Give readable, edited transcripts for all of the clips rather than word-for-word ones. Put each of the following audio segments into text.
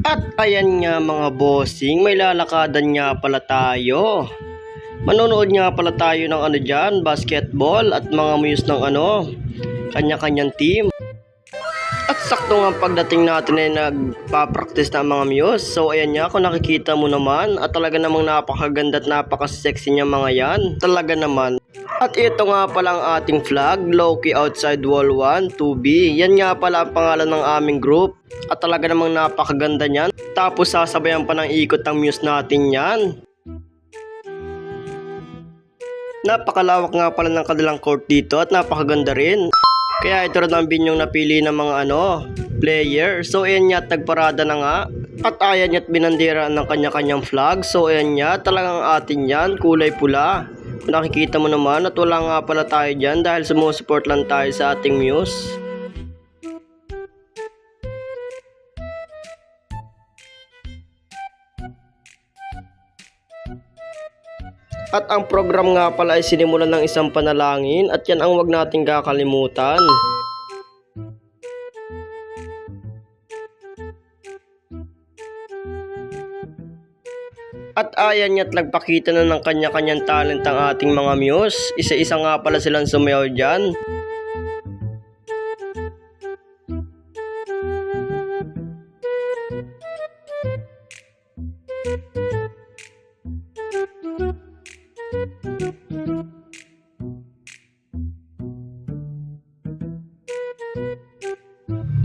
At ayan nga mga bossing, may lalakadan nga pala tayo. Manonood nga pala tayo ng dyan, basketball at mga muse ng kanya-kanyang team. At sakto nga pagdating natin ay nagpa-practice na mga muse. So ayan nga, kung nakikita mo naman, at talaga namang napakaganda at napaka-sexy niya mga yan. Talaga naman. At ito nga pala ang ating flag, Loki Outside Wall 1, 2B. Yan nga pala ang pangalan ng aming group. At talaga namang napakaganda niyan. Tapos sasabayan pa ng ikot ng muse natin yan. Napakalawak nga pala ng kanilang court dito at napakaganda rin. Kaya ito rin ang binyong napili ng mga player. So ayan nga, tagparada na nga. At ayan nga, binandera ng kanya-kanyang flag. So ayan nga, talagang atin yan, kulay pula. Kung nakikita mo naman at wala nga pala tayo dyan dahil sumusupport lang tayo sa ating muse. At ang program nga pala ay sinimulan ng isang panalangin at yan ang wag nating kakalimutan. At ayan niya't nagpakita na ng kanya-kanyang talent ang ating mga muse. Isa-isa nga pala silang sumayaw dyan.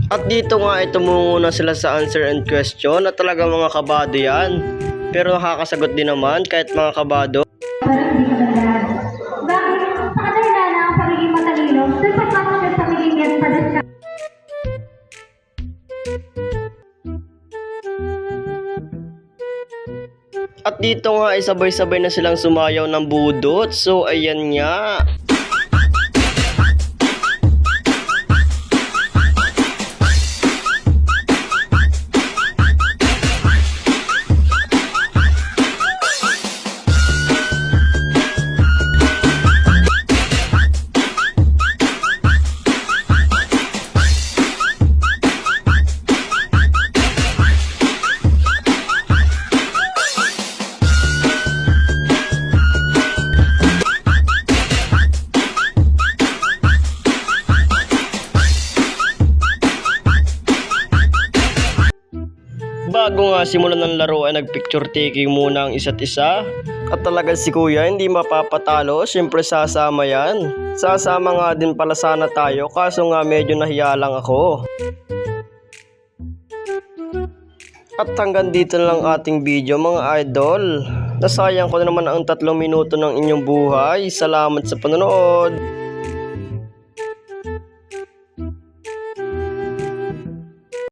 At dito nga ito muna sila sa answer and question at talaga mga kabado yan. Pero nakakasagot din naman kahit mga kabado. Bakit? Sa kadahilan ang pagiging matalino, doon pagpapagod sa pagiging pagkakasya. At dito nga ay sabay-sabay na silang sumayaw ng budot. So ayan nga. Bago nga simulan ng laro ay nagpicture taking muna ang isa't isa. At talaga si kuya hindi mapapatalo, siyempre sasama yan. Sasama nga din pala sana tayo kaso nga medyo nahiya lang ako. At hanggang dito na lang ating video mga idol. Nasayang ko na naman ang 3 minuto ng inyong buhay. Salamat sa panonood.